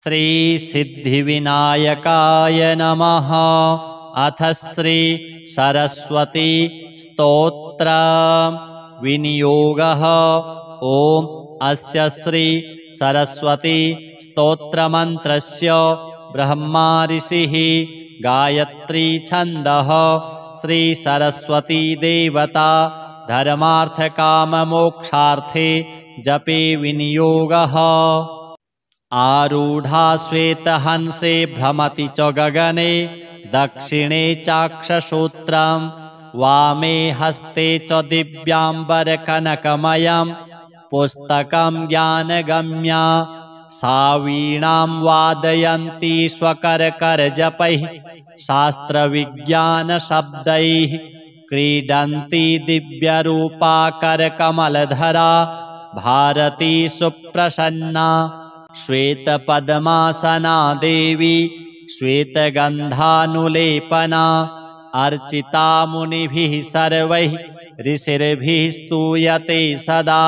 श्रीसिद्धिविनायकाय नमः। अथ श्री सरस्वती स्तोत्र विनियोगः। ॐ अस्य श्री सरस्वती स्तोत्रमन्त्रस्य ब्रह्मा ऋषिः गायत्री छन्दः। श्री सरस्वती देवता धर्मार्थकाममोक्षार्थे जपे विनियोगः। आरूढा श्वेतहंसे भ्रमति च गगने दक्षिणे चाक्षसूत्रं वामे हस्ते च दिव्याम्बरकनकमयं पुस्तकं ज्ञानगम्या सा वीणां वादयन्ती स्वकरकरजपैः शास्त्रविज्ञानशब्दैः क्रीडन्ती दिव्यरूपा करकमलधरा भारती सुप्रसन्ना श्वेतपद्मासना देवी श्वेतगन्धानुलेपना अर्चिता मुनिभिः सर्वैः ऋषिर्भिः स्तूयते सदा।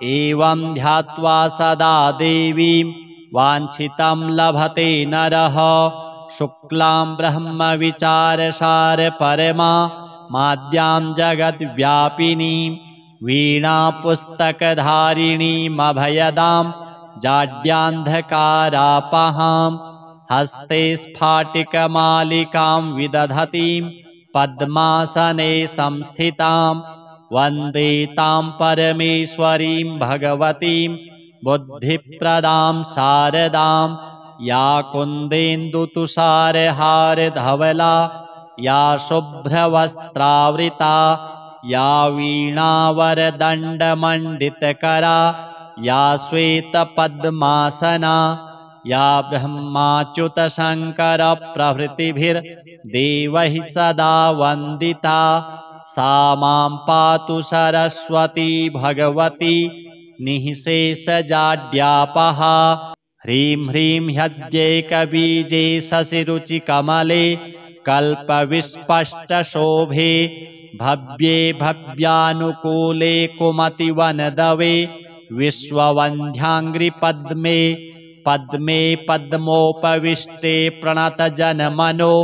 एवं ध्यात्वा सदा देवीं वाञ्छितं लभते नरः। शुक्लां ब्रह्मविचारसारपरमा माद्यां जगद्व्यापिनीं वीणापुस्तकधारिणीमभयदां जाड्यान्धकारापहां हस्ते स्फाटिकमालिकां विदधतीं पद्मासने संस्थितां वन्दे तां परमेश्वरीं भगवतीं बुद्धिप्रदां शारदां या कुन्देन्दुतुषारहारधवला या शुभ्रवस्त्रावृता या वीणावरदण्डमण्डितकरा या श्वेतपद्मासना या ब्रह्माच्युतशङ्करप्रभृतिभिर्देवैः सदा वन्दिता सा मां पातु सरस्वती भगवती निःशेषजाड्यापहा। ह्रीं ह्रीं ह्यद्यैकबीजे शशिरुचिकमले कल्पविस्पष्टशोभे भव्ये भव्यानुकूले कुमतिवनदवे विश्ववन्ध्याङ्घ्रिपद्मे पद्मे पद्मोपविष्टे प्रणतजनमनो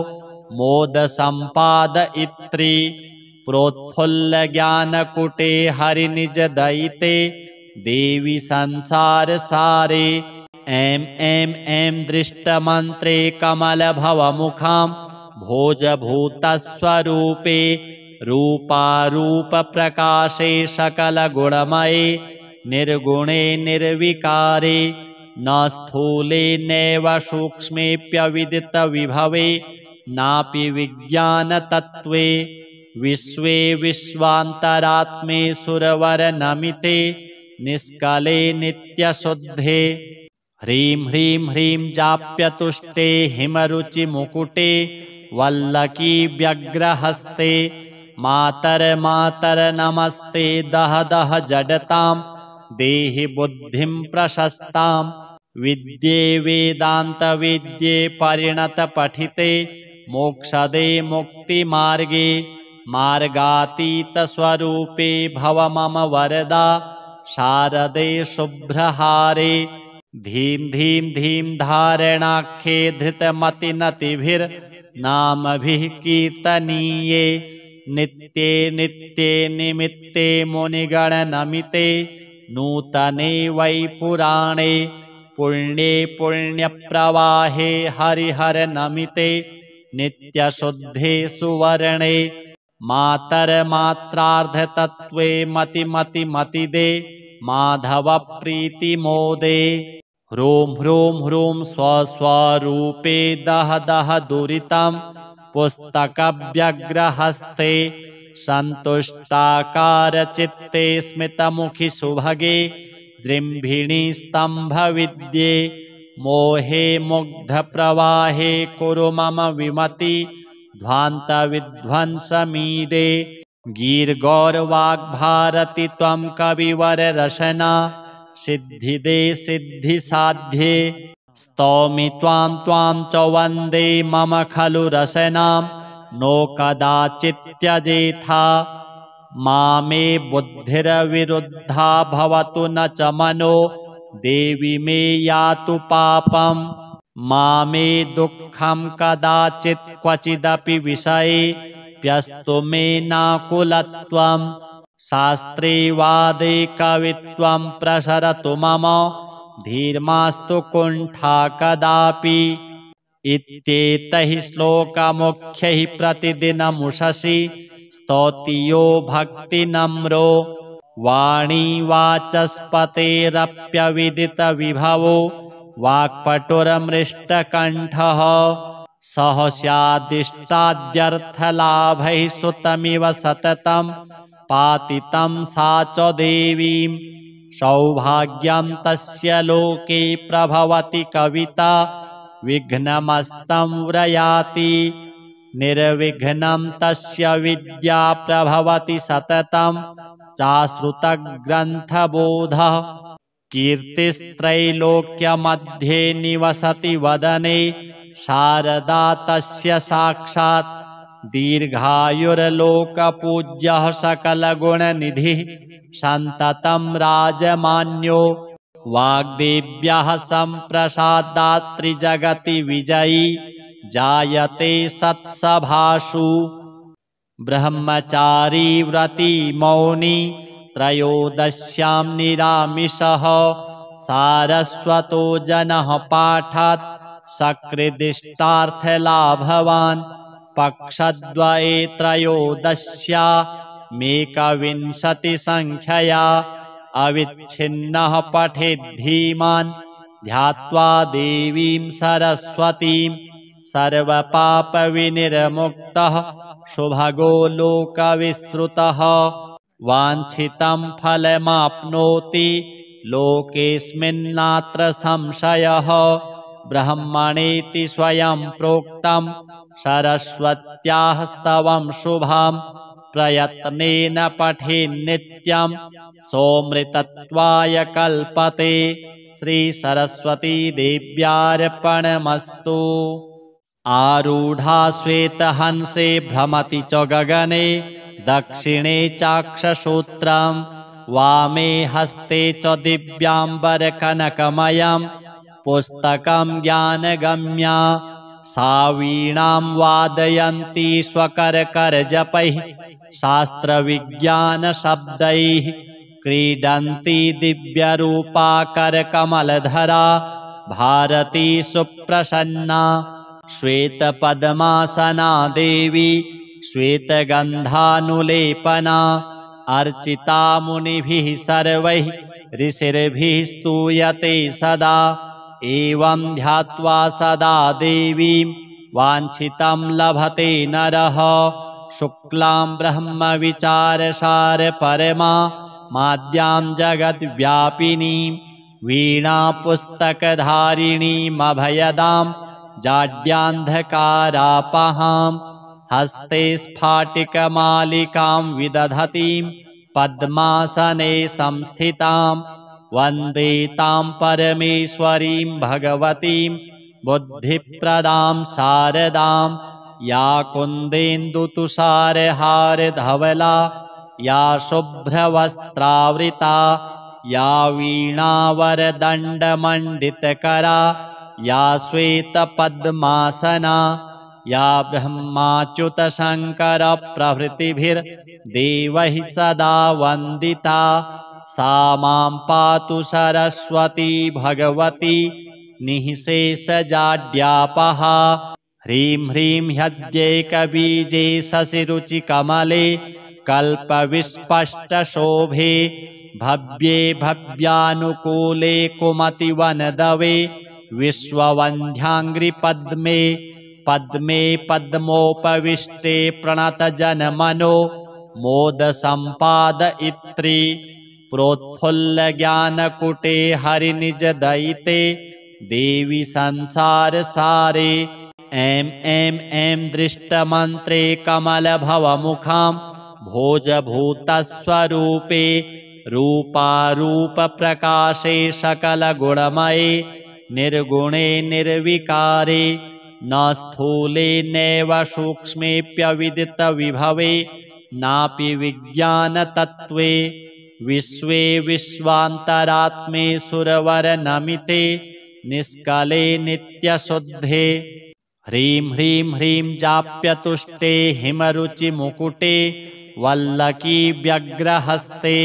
मोदसम्पादयित्री प्रोत्फुल्लज्ञानकुटे हरिनिजदयिते देवी संसारसारे ऐं ऐं ऐं दृष्टमन्त्रे कमलभवमुखां भोजभूतस्वरूपे रूपारूपप्रकाशे सकलगुणमये निर्गुणे निर्विकारे न स्थूले नैव सूक्ष्मेऽप्यविदितविभवे नापि विज्ञानतत्त्वे विश्वे विश्वान्तरात्मे सुरवरनमिते निष्कले नित्यशुद्धे। ह्रीं ह्रीं ह्रीं जाप्यतुष्टे हिमरुचिमुकुटे वल्लकी व्यग्रहस्ते मातर नमस्ते दह दह जडतां देहि बुद्धिं प्रशस्तां विद्ये वेदान्तविद्ये परिणतपठिते मोक्षदे मुक्तिमार्गे मार्गातीतस्वरूपे भव मम वरदा शारदे शुभ्रहारे। धीं धीं धीं धारणाख्ये धृतमतिनतिभिर्नामभिः कीर्तनीये नित्ये नित्ये निमित्ते मुनिगणनमिते नूतने वै पुराणे पुण्ये पुण्यप्रवाहे हरिहरनमिते नित्यशुद्धे सुवर्णे मातर्मात्रार्धतत्त्वे मतिदे माधवप्रीतिमोदे। ह्रूं ह्रूं ह्रूं स्वस्वरूपे दह दह दुरितं पुस्तकव्यग्रहस्ते सन्तुष्टाकारचित्ते स्मितमुखि सुभगे दृम्भिणी स्तम्भविद्ये मोहे मुग्धप्रवाहे कुरु मम विमति ध्वान्तविध्वंसमीडे। गीर्गौरवाग्भारति त्वं कविवररशना सिद्धिदे सिद्धिसाध्ये स्तौमि त्वां च वन्दे मम खलु रसनां नो कदाचित्यजेथा मामे बुद्धिर्विरुद्धा भवतु न च मनो देवि मे यातु पापम्। मामे दुःखं कदाचित् क्वचिदपि विषये प्यस्तु मे नाकुलत्वं शास्त्रे वादे कवित्वं प्रसरतु मम धीर्मास्तु कुण्ठा कदापि इत्येतैः श्लोकमुख्यैः प्रतिदिनमुषसि स्तौति यो भक्तिनम्रो वाणी वाचस्पतेरप्यविदितविभवो वाक्पटुरमृष्टकण्ठः सह स्यादिष्टाद्यर्थलाभैः सुतमिव सततं पातितं सा च देवीं सौभाग्यं तस्य लोके प्रभवति कविता विघ्नमस्तं व्रयाति निर्विघ्नं तस्य विद्या प्रभवति सततं चाश्रुतग्रन्थबोधः कीर्तिस्त्रैलोक्यमध्ये निवसति वदने शारदा तस्य साक्षात् दीर्घायुर्लोकपूज्यः सकलगुणनिधिः सन्ततं राजमान्यो वाग्देव्यः सम्प्रसादात्रिजगति विजयी जायते सत्सभासु ब्रह्मचारी व्रती मौनी त्रयोदश्यां निरामिषः सारस्वतो जनः पाठात् सकृदिष्टार्थलाभवान् पक्षद्वये त्रयोदश्यामेकविंशतिसङ्ख्यया अविच्छिन्नः पठेद्धीमान् ध्यात्वा देवीं सरस्वतीं सर्वपापविनिर्मुक्तः शुभगो लोकविश्रुतः वाञ्छितं फलमाप्नोति लोकेऽस्मिन्नात्र संशयः ब्रह्मणेति स्वयं प्रोक्तं सरस्वत्याः स्तवं शुभां प्रयत्नेन पठेन्नित्यं सोऽमृतत्वाय कल्पते श्रीसरस्वतीदेव्यार्पणमस्तु। आरूढा श्वेतहंसे भ्रमति च गगने दक्षिणे चाक्षसूत्रं वामे हस्ते च दिव्याम्बरकनकमयं पुस्तकं ज्ञानगम्या सा वीणां वादयन्ती स्वकरकरजपैः शास्त्रविज्ञानशब्दैः क्रीडन्ती दिव्यरूपा करकमलधरा भारती सुप्रसन्ना श्वेतपद्मासना देवी श्वेतगन्धानुलेपना अर्चिता मुनिभिः सर्वैः ऋषिर्भिः स्तूयते सदा एवं ध्यात्वा सदा देवीं वाञ्छितं लभते नरः शुक्लां ब्रह्मविचारसारपरमा माद्यां जगद्व्यापिनीं वीणापुस्तकधारिणीमभयदां जाड्यान्धकारापहां हस्ते स्फाटिकमालिकां विदधतीं पद्मासने संस्थितां वन्दे तां परमेश्वरीं भगवतीं बुद्धिप्रदां शारदां या कुन्देन्दुतुषारहारधवला या शुभ्रवस्त्रावृता या वीणावरदण्डमण्डितकरा या श्वेतपद्मासना या ब्रह्माच्युतशङ्करप्रभृतिभिर्देवैः सदा वन्दिता सा मां पातु सरस्वती भगवती निःशेषजाड्यापहा ह्रीं ह्रीं ह्यद्यैकबीजे शशिरुचिकमले कल्पविस्पष्टशोभे भव्ये भव्यानुकूले कुमतिवनदवे विश्ववन्ध्याङ्घ्रिपद्मे पद्मे पद्मोपविष्टे प्रणतजनमनो मोदसम्पादयित्री प्रोत्फुल्लज्ञानकुटे हरिनिजदयिते देवी संसारसारे ऐं ऐं ऐं दृष्टमन्त्रे कमलभवमुखां भोजभूतस्वरूपे रूपारूपप्रकाशे सकलगुणमये निर्गुणे निर्विकारे न स्थूले नैव सूक्ष्मेऽप्यविदितविभवे नापि विज्ञानतत्त्वे विश्वे विश्वान्तरात्मे सुरवरनमिते निष्कले नित्यशुद्धे ह्रीं ह्रीं ह्रीं जाप्यतुष्टे हिमरुचिमुकुटे वल्लकी व्यग्रहस्ते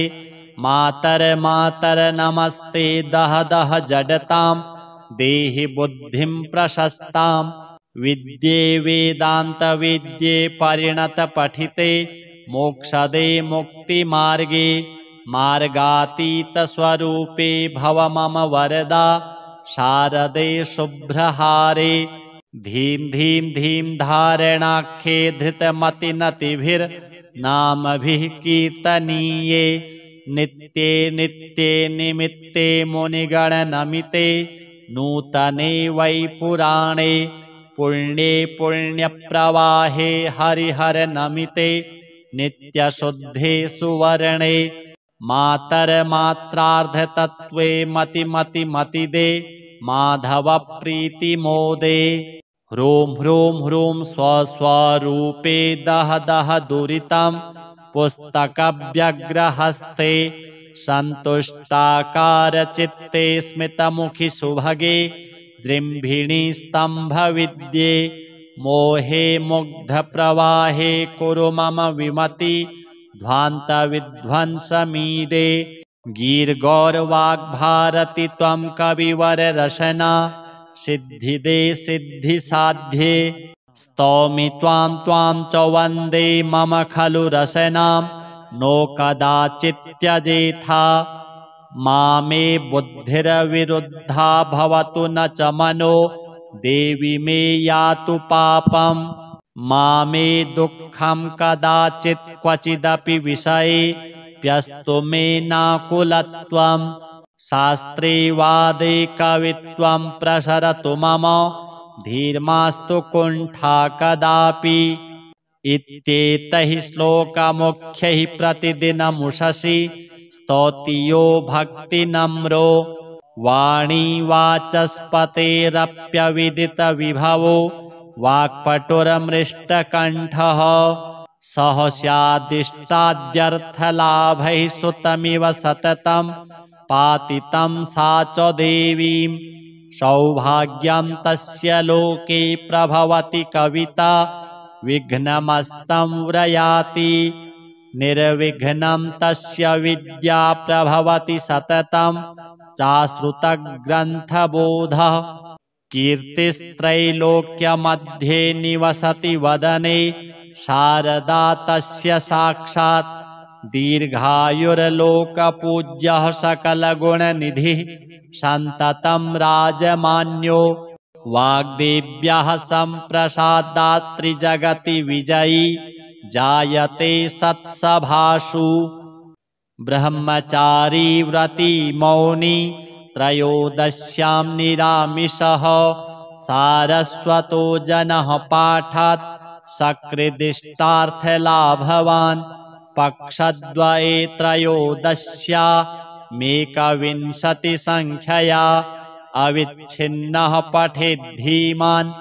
मातर नमस्ते दह दह जडतां देहि बुद्धिं प्रशस्तां विद्ये वेदान्तविद्ये परिणतपठिते मोक्षदे मुक्तिमार्गे मार्गातीतस्वरूपे भव मम वरदा शारदे शुभ्रहारे धीं धीं धीं धारणाख्ये धृतमतिनतिभिर्नामभिः कीर्तनीये नित्ये नित्ये निमित्ते मुनिगणनमिते नूतने वै पुराणे पुण्ये पुण्यप्रवाहे हरिहरनमिते नित्यशुद्धे सुवर्णे मातर्मात्रार्धतत्त्वे मतिदे माधवप्रीतिमोदे ह्रूं ह्रूं ह्रूं स्वस्वरूपे दह दह दुरितं पुस्तकव्यग्रहस्ते सन्तुष्टाकारचित्ते स्मितमुखि सुभगे दृम्भिणी स्तम्भविद्ये मोहे मुग्धप्रवाहे कुरु मम विमति ध्वान्तविध्वंसमीडे गीर्गौरवाग्भारति त्वं कविवररशना सिद्धिदे सिद्धिसाध्ये स्तौमि त्वां च वन्दे मम खलु रसनां नो कदाचित्यजेथा मामे बुद्धिर्विरुद्धा भवतु न च मनो देवि मे यातु पापं मामे दुःखं कदाचित् क्वचिदपि विषये प्यस्तु मे नाकुलत्वं शास्त्रे वादे कवित्वं प्रसरतु मम धीर्मास्तु कुण्ठा कदापि इत्येतैः श्लोकमुख्यैः प्रतिदिनमुषसि स्तौतियो भक्तिनम्रो वाणी वाचस्पतेरप्यविदितविभवो वाक्पटुरमृष्टकण्ठः सह स्यादिष्टाद्यर्थलाभैः सुतमिव सततं पातितं सा च देवीं सौभाग्यं तस्य लोके प्रभवति कविता विघ्नमस्तं व्रयाति निर्विघ्नं तस्य विद्या प्रभवति सततं चाश्रुतग्रन्थबोधः कीर्तिस्त्रैलोक्यमध्ये निवसति वदने शारदा तस्य साक्षात् दीर्घायुर्लोकपूज्यः सकलगुणनिधिः सन्ततं राजमान्यो वाग्देव्याः सम्प्रसादात्रिजगति विजयी जायते सत्सभासु ब्रह्मचारी व्रती मौनी त्रयोदश्यां निरामिषः सारस्वतो जनः पाठात् सकृदिष्टार्थलाभवान् पक्षद्वये त्रयोदश्यामेकविंशतिसङ्ख्यया अविच्छिन्नः पठेद्धीमान्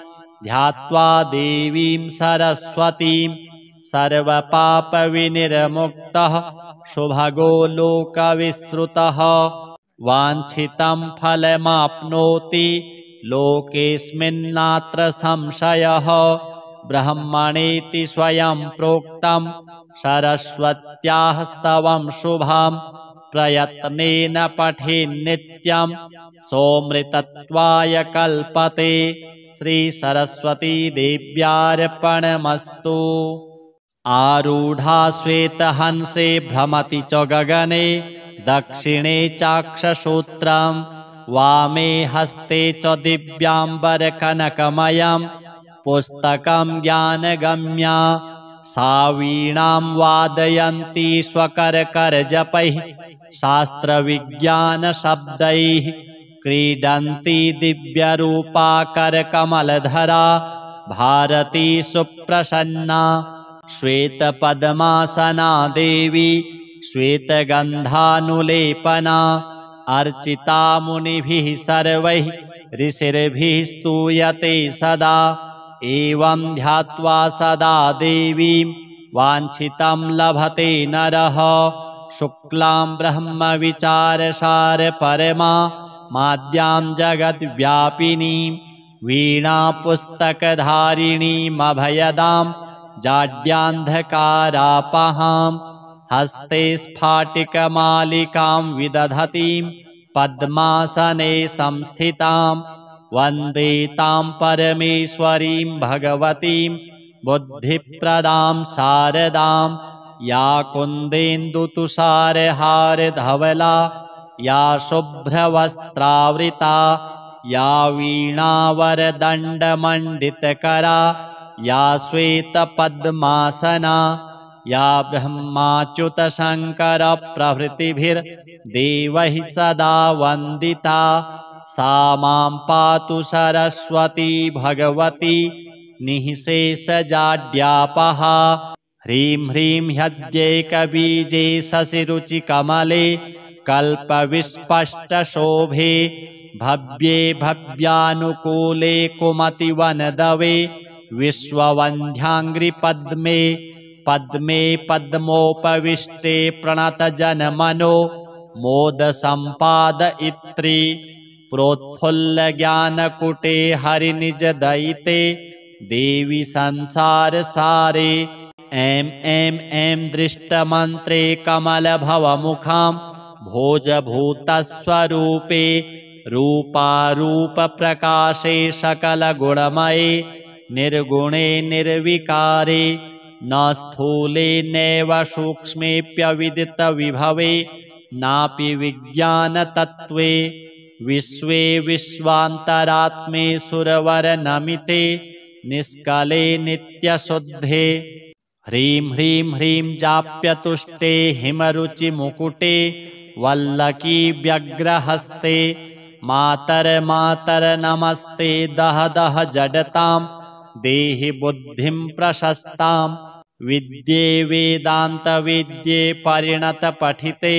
ध्यात्वा देवीं सरस्वतीं सर्वपापविनिर्मुक्तः शुभगो लोकविश्रुतः वाञ्छितं फलमाप्नोति लोकेऽस्मिन्नात्र संशयः ब्रह्मणेति स्वयं प्रोक्तं सरस्वत्याः स्तवं शुभं प्रयत्नेन पठेन्नित्यं सोऽमृतत्वाय कल्पते श्रीसरस्वतीदेव्यार्पणमस्तु। आरूढा श्वेतहंसे भ्रमति च गगने दक्षिणे चाक्षसूत्रं वामे हस्ते च दिव्याम्बरकनकमयं पुस्तकं ज्ञानगम्या सा वीणां वादयन्ती स्वकरकरजपैः शास्त्रविज्ञानशब्दैः क्रीडन्ती दिव्यरूपा करकमलधरा भारती सुप्रसन्ना श्वेतपद्मासना देवी श्वेतगन्धानुलेपना अर्चिता मुनिभिः सर्वैः ऋषिर्भिः स्तूयते सदा एवं ध्यात्वा सदा देवीं वाञ्छितं लभते नरः शुक्लां ब्रह्मविचारसार परमा माद्यां जगद्व्यापिनीं वीणापुस्तकधारिणीमभयदां जाड्यान्धकारापहां हस्ते स्फाटिकमालिकां विदधतीं पद्मासने संस्थितां वन्दे तां परमेश्वरीं भगवतीं बुद्धिप्रदां शारदां या कुन्देन्दुतुषारहारधवला या शुभ्रवस्त्रावृता या वीणावरदण्डमण्डितकरा या श्वेतपद्मासना या ब्रह्माच्युतशङ्करप्रभृतिभिर्देवैः सदा वन्दिता सा मां पातु सरस्वती भगवती निःशेषजाड्यापहा। ह्रीं ह्रीं ह्यद्यैकबीजे शशिरुचिकमले कल्पविस्पष्टशोभे भव्ये भव्यानुकूले कुमतिवनदवे विश्ववन्ध्याङ्घ्रिपद्मे पद्मे पद्मोपविष्टे प्रणतजनमनो मोदसम्पादयित्री प्रोत्फुल्लज्ञानकुटे हरिनिजदयिते देवी संसारसारे ऐं ऐं ऐं दृष्टमन्त्रे कमलभवमुखां भोजभूतस्वरूपे रूपारूपप्रकाशे सकलगुणमये निर्गुणे निर्विकारे न स्थूले नैव सूक्ष्मेऽप्यविदितविभवे नापि विज्ञानतत्त्वे विश्वे विश्वान्तरात्मे सुरवरनमिते निष्कले नित्यशुद्धे। ह्रीं ह्रीं ह्रीं जाप्यतुष्टे हिमरुचिमुकुटे वल्लकी व्यग्रहस्ते मातर्मातर नमस्ते दह दह जडतां देहि बुद्धिं प्रशस्तां विद्ये वेदान्तविद्ये परिणतपठिते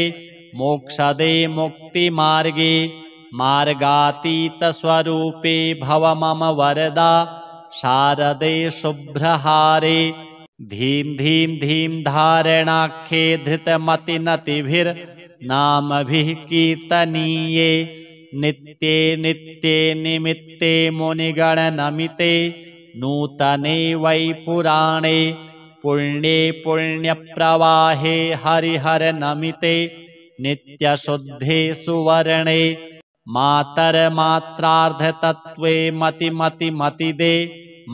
मोक्षदे मुक्तिमार्गे मार्गातीतस्वरूपे भव मम वरदा शारदे शुभ्रहारे। धीं धीं धीं धारणाख्ये धृतमतिनतिभिर्नामभिः कीर्तनीये नित्ये नित्ये निमित्ते मुनिगणनमिते नूतने वै पुराणे पुण्ये पुण्यप्रवाहे हरिहरनमिते नित्यशुद्धे सुवर्णे मातर्मात्रार्धतत्त्वे मतिमतिमतिदे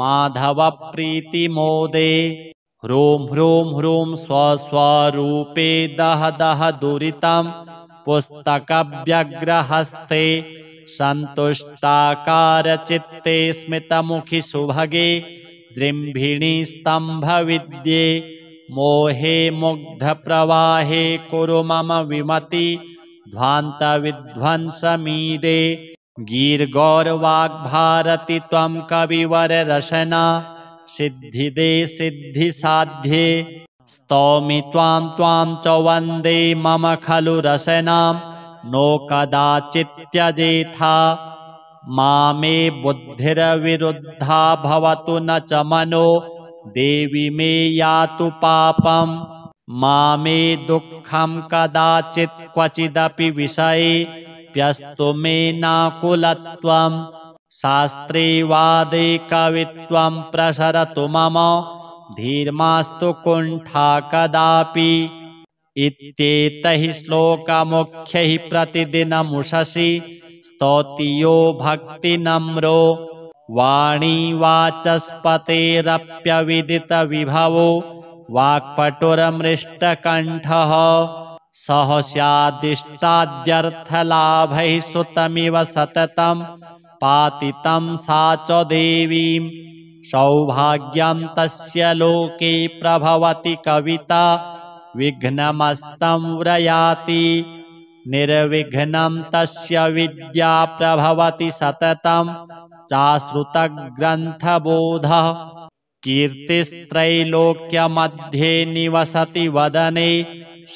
माधवप्रीतिमोदे। ह्रूं ह्रूं ह्रूं स्वस्वरूपे दह दह दुरितं पुस्तकव्यग्रहस्ते सन्तुष्टाकारचित्ते स्मितमुखि सुभगे दृम्भिणी स्तम्भविद्ये मोहे मुग्धप्रवाहे कुरु मम विमति ध्वान्तविध्वंसमीडे। गीर्गौरवाग्भारति त्वं कविवररशना सिद्धिदे सिद्धिसाध्ये स्तौमि त्वां त्वां च वन्दे मम खलु रसनां नो कदाचित्यजेथा मामे बुद्धिर्विरुद्धा भवतु न च मनो देवि मे यातु पापं मामे दुःखं कदाचित् क्वचिदपि विषये प्यस्तु मे नाकुलत्वं शास्त्रे वादे कवित्वं प्रसरतु मम धीर्मास्तु कुण्ठा कदापि। इत्येतैः श्लोकमुख्यैः प्रतिदिनमुषसि स्तौति यो भक्तिनम्रो वाणी वाचस्पतेरप्यविदितविभवो वाक्पटुरमृष्टकण्ठः सह स्यादिष्टाद्यर्थलाभैः सुतमिव सततं पातितं सा च देवीं सौभाग्यं तस्य लोके प्रभवति कविता विघ्नमस्तं व्रयाति निर्विघ्नं तस्य विद्या प्रभवति सततं चाश्रुतग्रन्थबोधः कीर्तिस्त्रैलोक्यमध्ये निवसति वदने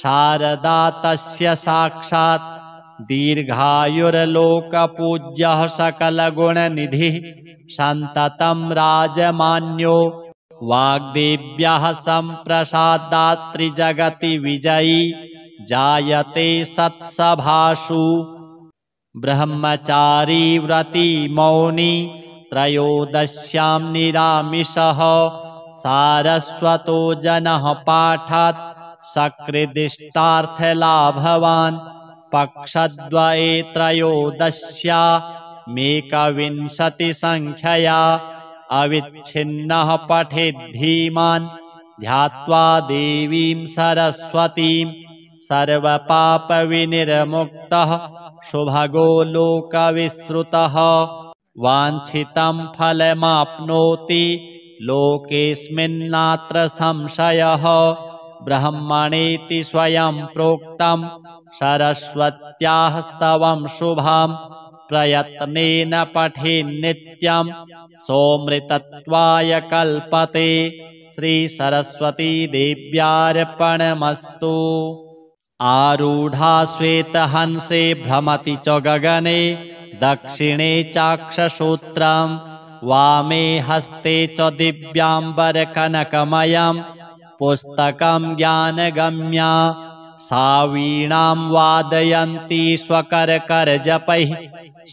शारदा तस्य साक्षात् दीर्घायुर्लोकपूज्यः सकलगुणनिधिः सन्ततं राजमान्यो वाग्देव्यः सम्प्रसादात् त्रिजगति विजयी जायते सत्सभासु। ब्रह्मचारी व्रती मौनी त्रयोदश्यां निरामिषः सारस्वतो जनः पाठात् सकृदिष्टार्थलाभवान् पक्षद्वये त्रयोदश्यामेकविंशतिसङ्ख्यया अविच्छिन्नः पठेद्धीमान् ध्यात्वा देवीं सरस्वतीं सर्वपापविनिर्मुक्तः शुभगो लोकविश्रुतः वाञ्छितं फलमाप्नोति लोकेऽस्मिन्नात्र संशयः ब्रह्मणेति स्वयं प्रोक्तं सरस्वत्याः स्तवं शुभां प्रयत्नेन पठेन्नित्यं सोऽमृतत्वाय कल्पते। श्री सरस्वती देव्यार्पणमस्तु। आरूढा श्वेतहंसे भ्रमति च गगने दक्षिणे चाक्षसूत्रं वामे हस्ते च दिव्याम्बरकनकमयं पुस्तकं ज्ञानगम्या सा वीणां वादयन्ती स्वकरकरजपैः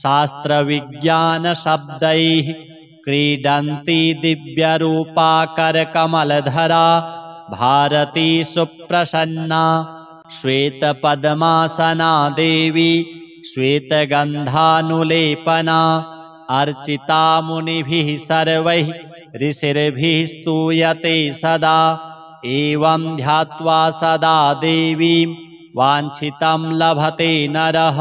शास्त्रविज्ञानशब्दैः क्रीडन्ती दिव्यरूपा करकमलधरा भारती सुप्रसन्ना श्वेतपद्मासना देवी श्वेतगन्धानुलेपना अर्चिता मुनिभिः सर्वैः ऋषिर्भिः स्तूयते सदा एवं ध्यात्वा सदा देवीं वाञ्छितं लभते नरः।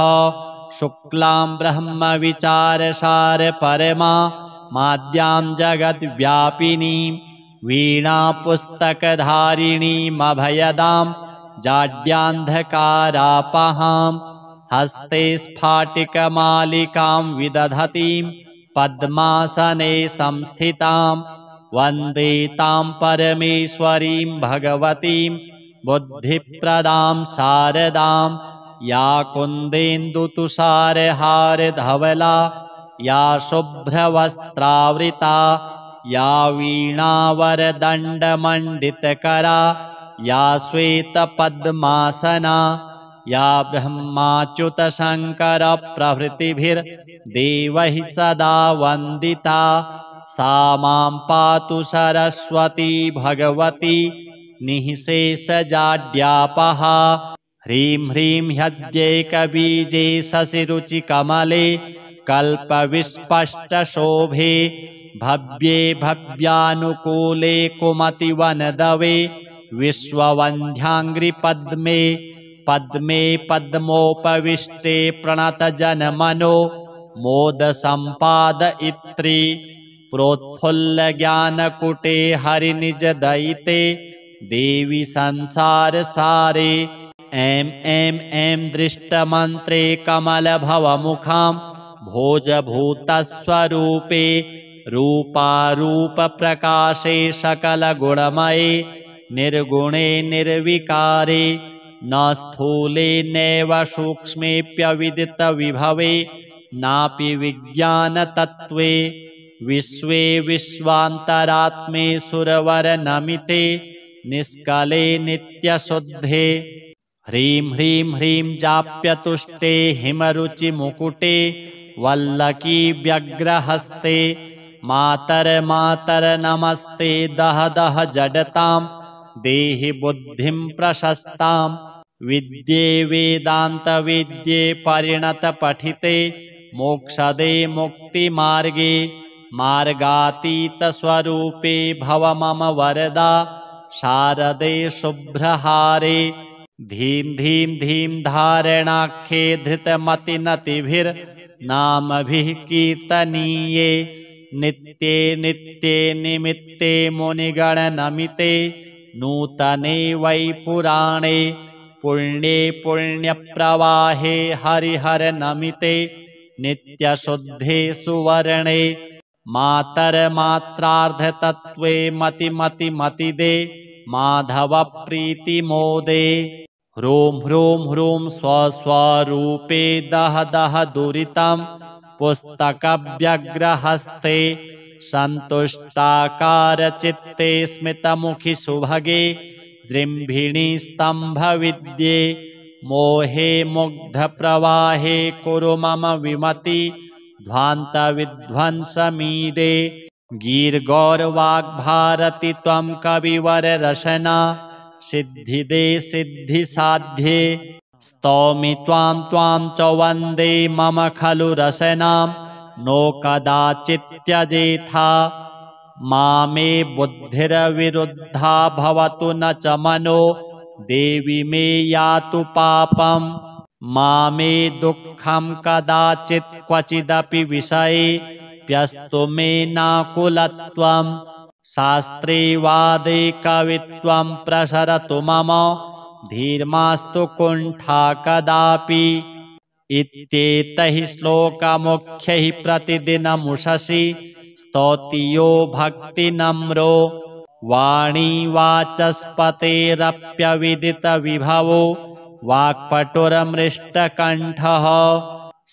शुक्लां ब्रह्मविचारसार परमा माद्यां जगद्व्यापिनीं वीणापुस्तकधारिणीमभयदां जाड्यान्धकारापहां हस्ते स्फाटिकमालिकां विदधतीं पद्मासने संस्थितां वन्दे तां परमेश्वरीं भगवतीं बुद्धिप्रदां शारदां या कुन्देन्दुतुषारहारधवला या शुभ्रवस्त्रावृता या वीणावरदण्डमण्डितकरा या श्वेतपद्मासना या ब्रह्माच्युतशङ्करप्रभृतिभिर्देवैः सदा वन्दिता सा मां पातु सरस्वती भगवती निःशेषजाड्यापहा। ह्रीं ह्रीं ह्यद्यैकबीजे शशिरुचिकमले कल्पविस्पष्टशोभे भव्ये भव्यानुकूले कुमतिवनदवे विश्ववन्ध्याङ्घ्रिपद्मे पद्मे पद्मोपविष्टे प्रणतजनमनो मोदसम्पादयित्री प्रोत्फुल्लज्ञानकुटे हरिनिजदयिते देवी संसारसारे ऐं ऐं ऐं दृष्टमन्त्रे कमलभवमुखां भोजभूतस्वरूपे रूपारूपप्रकाशे सकलगुणमये निर्गुणे निर्विकारे न स्थूले नैव सूक्ष्मेऽप्यविदितविभवे नापि विज्ञानतत्त्वे विश्वे विश्वान्तरात्मे सुरवरनमिते निष्कले नित्यशुद्धे। ह्रीं ह्रीं ह्रीं जाप्यतुष्टे हिमरुचिमुकुटे वल्लकी व्यग्रहस्ते मातर नमस्ते दह दह जडतां देहि बुद्धिं प्रशस्तां विद्ये वेदान्तविद्ये परिणतपठिते मोक्षदे मुक्तिमार्गे मार्गातीतस्वरूपे भव मम वरदा शारदे शुभ्रहारे। धीं धीं धीं धारणाख्ये धृतमतिनतिभिर्नामभिः कीर्तनीये नित्ये नित्ये निमित्ते मुनिगणनमिते नूतने वै पुराणे पुण्ये पुण्यप्रवाहे हरिहरनमिते नित्यशुद्धे सुवर्णे मातर्मात्रार्धतत्त्वे मतिदे माधवप्रीतिमोदे। ह्रूं ह्रूं ह्रूं स्वस्वरूपे दह दह दुरितं पुस्तकव्यग्रहस्ते सन्तुष्टाकारचित्ते स्मितमुखि सुभगे जृम्भिणी स्तम्भविद्ये मोहे मुग्धप्रवाहे कुरु मम विमति ध्वान्तविध्वंसमीडे गीर्गौरवाग्भारति त्वं कविवररशना सिद्धिदे सिद्धिसाध्ये स्तौमि त्वां च वन्दे मम खलु रसनां नो कदाचित्यजेथा मामे बुद्धिर्विरुद्धा भवतु न च मनो देवि मे यातु पापम् मामे दुःखं कदाचित् क्वचिदपि विषये प्यस्तु मे नाकुलत्वम् शास्त्रे वादे कवित्वं प्रसरतु मम धीर्मास्तु कुण्ठा कदापि इत्येतैः श्लोकमुख्यैः प्रतिदिनमुषसि स्तौति यो भक्तिनम्रो वाणी वाचस्पतेरप्यविदितविभवो वाक्पटुरमृष्टकण्ठः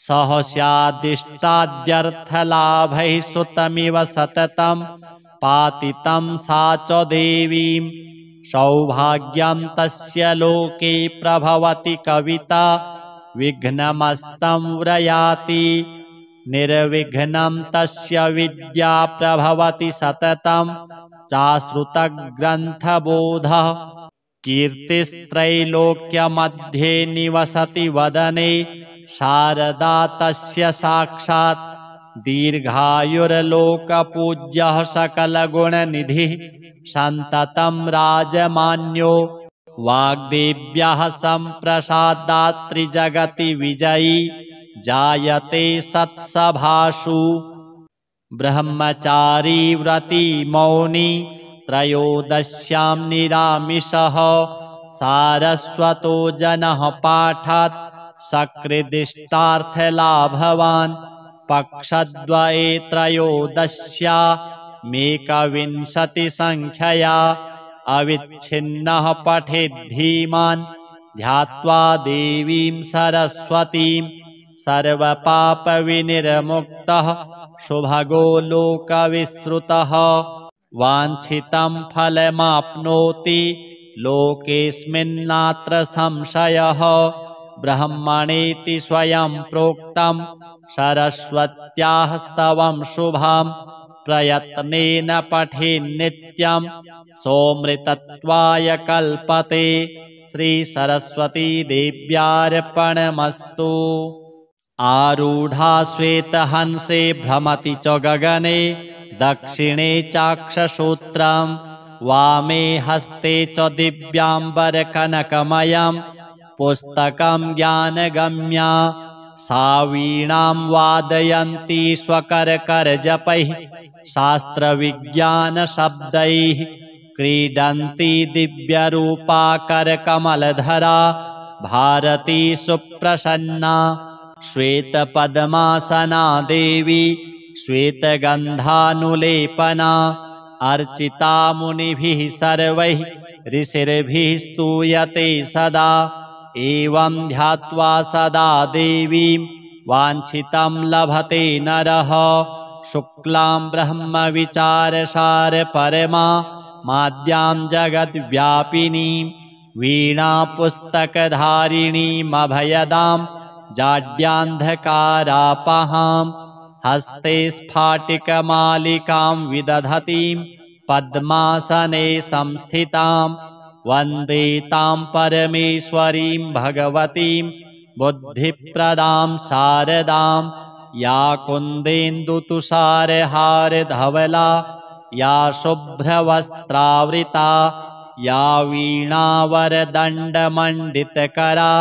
सह स्यादिष्टाद्यर्थलाभैः सुतमिव सततं पातितं सा च देवीं सौभाग्यं तस्य लोके प्रभवति कविता विघ्नमस्तं व्रयाति निर्विघ्नं तस्य विद्या प्रभवति सततं चाश्रुतग्रन्थबोधः कीर्तिस्त्रैलोक्यमध्ये निवसति वदने शारदा तस्य साक्षात् दीर्घायुर्लोकपूज्यः सकलगुणनिधिः सन्ततं राजमान्यो वाग्देव्यः सम्प्रसादात् त्रिजगति विजयी जायते सत्सभासु ब्रह्मचारी व्रती मौनी त्रयोदश्यां निरामिषः सारस्वतो जनः पाठात् सकृदिष्टार्थलाभवान् पक्षद्वये त्रयोदश्यामेकविंशतिसङ्ख्यया अविच्छिन्नः पठेद्धीमान् ध्यात्वा देवीं सरस्वतीं सर्वपापविनिर्मुक्तः शुभगो लोकविश्रुतः वाञ्छितं फलमाप्नोति लोकेऽस्मिन्नात्र संशयः ब्रह्मणेति स्वयं प्रोक्तं सरस्वत्याः स्तवं शुभं प्रयत्नेन पठेन्नित्यं सोऽमृतत्वाय कल्पते श्रीसरस्वतीदेव्यार्पणमस्तु। आरूढा श्वेतहंसे भ्रमति च गगने दक्षिणे चाक्षसूत्रं वामे हस्ते च दिव्याम्बरकनकमयं पुस्तकं ज्ञानगम्या सा वीणां वादयन्ती स्वकरकरजपैः शास्त्रविज्ञानशब्दैः क्रीडन्ती दिव्यरूपा करकमलधरा भारती सुप्रसन्ना श्वेतपद्मासना देवी श्वेतगन्धानुलेपना अर्चिता मुनिभिः सर्वैः ऋषिर्भिः स्तूयते सदा एवं ध्यात्वा सदा देवीं वाञ्छितं लभते नरः शुक्लां ब्रह्मविचारसारपरमा माद्यां जगद्व्यापिनीं वीणापुस्तकधारिणीमभयदां जाड्यान्धकारापहां हस्ते स्फाटिकमालिकां विदधतीं पद्मासने संस्थितां वन्दे तां परमेश्वरीं भगवतीं बुद्धिप्रदां शारदां या कुन्देन्दुतुषारहारधवला या शुभ्रवस्त्रावृता या वीणावरदण्डमण्डितकरा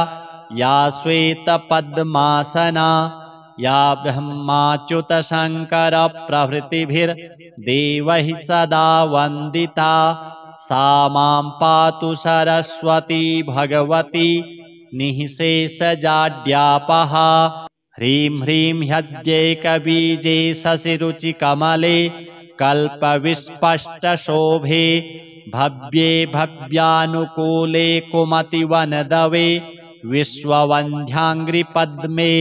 या श्वेतपद्मासना या ब्रह्माच्युतशङ्करप्रभृतिभिर्देवैः सदा वन्दिता सा मां पातु सरस्वती भगवती निःशेषजाड्यापहा ह्रीं ह्रीं ह्यद्यैकबीजे शशिरुचिकमले कल्पविस्पष्टशोभे भव्ये भव्यानुकूले कुमतिवनदवे विश्ववन्ध्याङ्घ्रिपद्मे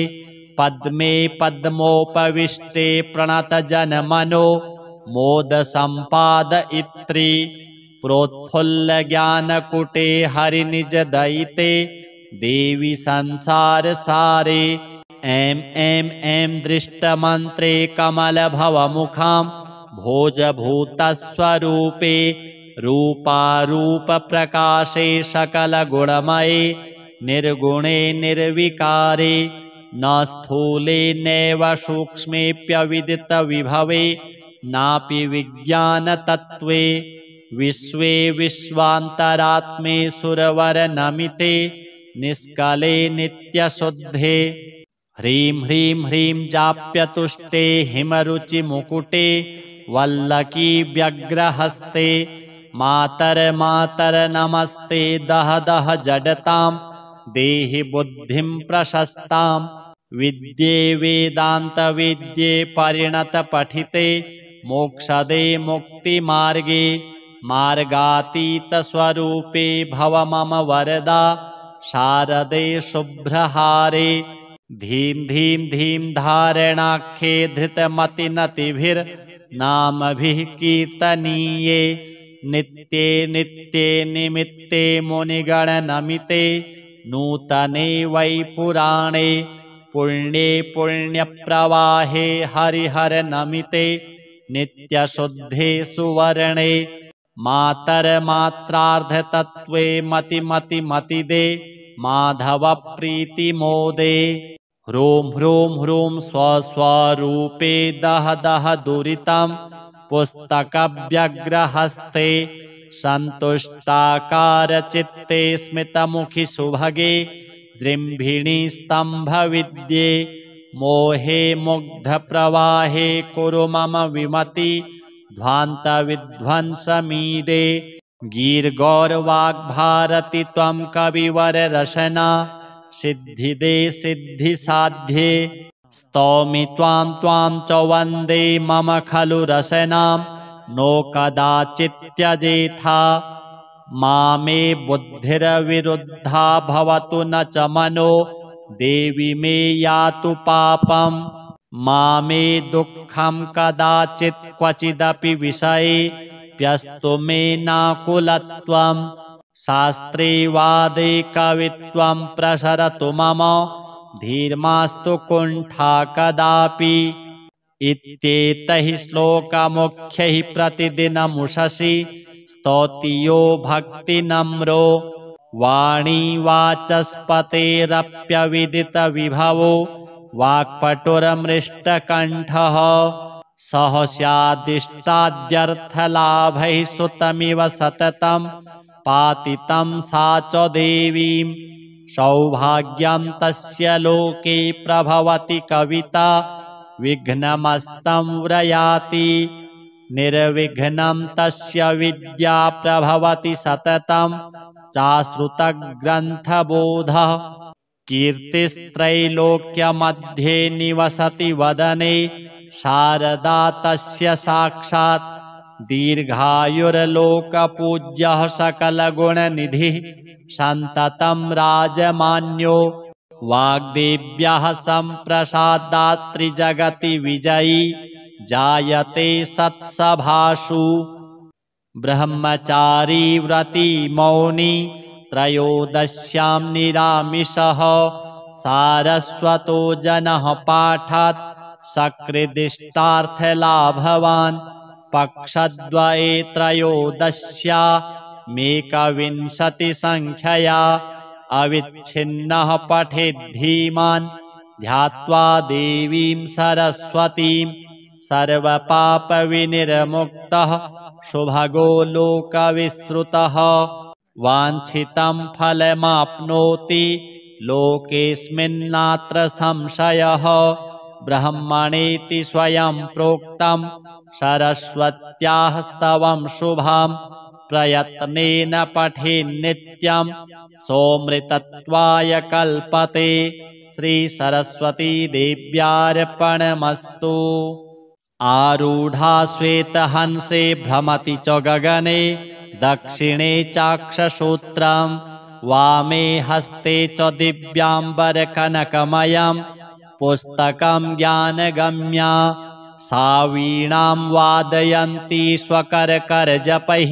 पद्मे पद्मोपविष्टे प्रणतजनमनो मोदसम्पादयित्री प्रोत्फुल्लज्ञानकुटे हरिनिजदयिते देवी संसारसारे ऐं ऐं ऐं दृष्टमन्त्रे कमलभवमुखां भोजभूतस्वरूपे रूपारूपप्रकाशे सकलगुणमये निर्गुणे निर्विकारे न स्थूले नैव सूक्ष्मेऽप्यविदितविभवे नापि विज्ञानतत्त्वे विश्वे विश्वान्तरात्मे सुरवरनमिते निष्कले नित्यशुद्धे ह्रीं ह्रीं ह्रीं जाप्यतुष्टे हिमरुचिमुकुटे वल्लकी व्यग्रहस्ते मातर नमस्ते दह दह जडतां देहि बुद्धिं प्रशस्तां विद्ये वेदान्तविद्ये परिणतपठिते मोक्षदे मुक्तिमार्गे मार्गातीतस्वरूपे भव मम वरदा शारदे शुभ्रहारे धीं धीं धीं धारणाख्ये धृतमतिनतिभिर्नामभिः कीर्तनीये नित्ये नित्ये निमित्ते मुनिगणनमिते नूतने वै पुराणे पुण्ये पुण्यप्रवाहे हरिहरनमिते नित्यशुद्धे सुवर्णे मातर्मात्रार्धतत्त्वे मतिदे माधवप्रीतिमोदे ह्रूं ह्रूं ह्रूं स्वस्वरूपे दह दह दुरितं पुस्तकव्यग्रहस्ते सन्तुष्टाकारचित्ते स्मितमुखि सुभगे जृम्भिणी स्तम्भविद्ये मोहे मुग्धप्रवाहे कुरु मम विमति ध्वान्तविध्वंसमीडे गीर्गौरवाग्भारति त्वं कविवररशना सिद्धिदे सिद्धिसाध्ये स्तौमि त्वां च वन्दे मम खलु रसनां नो कदाचित्यजेथा मामे बुद्धिर्विरुद्धा भवतु न च मनो देवि मे यातु पापं मामे दुःखं कदाचित् क्वचिदपि विषये प्यस्तु मे नाकुलत्वं शास्त्रे वादे कवित्वं प्रसरतु मम धीर्मास्तु कुण्ठा कदापि इत्येतैः श्लोकमुख्यैः प्रतिदिनमुषसि स्तौतियो भक्तिनम्रो वाणी वाचस्पतेरप्यविदितविभवो वाक्पटुरमृष्टकण्ठः सह स्यादिष्टाद्यर्थलाभैः सुतमिव सततं पातितं सा च देवीं सौभाग्यं तस्य लोके प्रभवति कविता विघ्नमस्तं व्रयाति निर्विघ्नं तस्य विद्या प्रभवति सततं चाश्रुतग्रन्थबोधः कीर्तिस्त्रैलोक्यमध्ये निवसति वदने शारदा तस्य साक्षात् दीर्घायुर्लोकपूज्यः सकलगुणनिधिः सन्ततं राजमान्यो वाग्देव्यः सम्प्रसादात् त्रिजगति विजयी जायते सत्सभासु ब्रह्मचारी व्रती मौनी त्रयोदश्यां निरामिषः सारस्वतो जनः पाठात् सकृदिष्टार्थलाभवान् पक्षद्वये त्रयोदश्यामेकविंशतिसङ्ख्यया अविच्छिन्नः पठेद्धीमान् ध्यात्वा देवीं सरस्वतीं सर्वपापविनिर्मुक्तः शुभगो लोकविश्रुतः वाञ्छितं फलमाप्नोति लोकेऽस्मिन्नात्र संशयः ब्रह्मणेति स्वयं प्रोक्तं सरस्वत्याः स्तवं शुभां प्रयत्नेन पठेन्नित्यं सोऽमृतत्वाय कल्पते श्रीसरस्वतीदेव्यार्पणमस्तु। आरूढा श्वेतहंसे भ्रमति च गगने दक्षिणे चाक्षसूत्रं वामे हस्ते च दिव्याम्बरकनकमयं पुस्तकं ज्ञानगम्या सा वीणां वादयन्ती स्वकरकरजपैः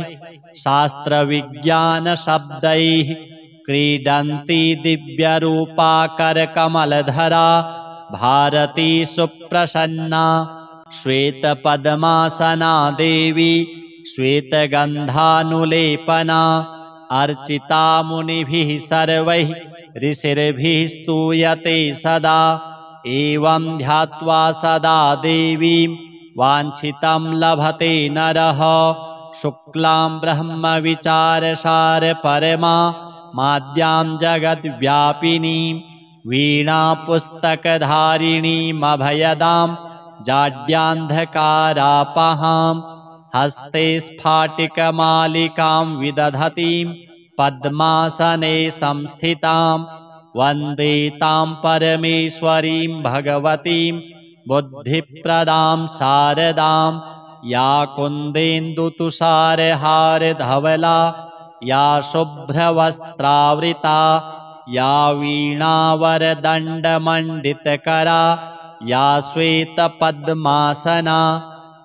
शास्त्रविज्ञानशब्दैः क्रीडन्ती दिव्यरूपा करकमलधरा भारती सुप्रसन्ना श्वेतपद्मासना देवी श्वेतगन्धानुलेपना अर्चिता मुनिभिः सर्वैः ऋषिर्भिः स्तूयते सदा एवं ध्यात्वा सदा देवीं वाञ्छितं लभते नरः शुक्लां ब्रह्मविचारसार परमा माद्यां जगद्व्यापिनीं वीणापुस्तकधारिणीमभयदां जाड्यान्धकारापहां हस्ते स्फाटिकमालिकां विदधतीं पद्मासने संस्थितां वन्दे तां परमेश्वरीं भगवतीं बुद्धिप्रदां शारदां या कुन्देन्दुतुषारहारधवला या शुभ्रवस्त्रावृता या वीणावरदण्डमण्डितकरा या श्वेतपद्मासना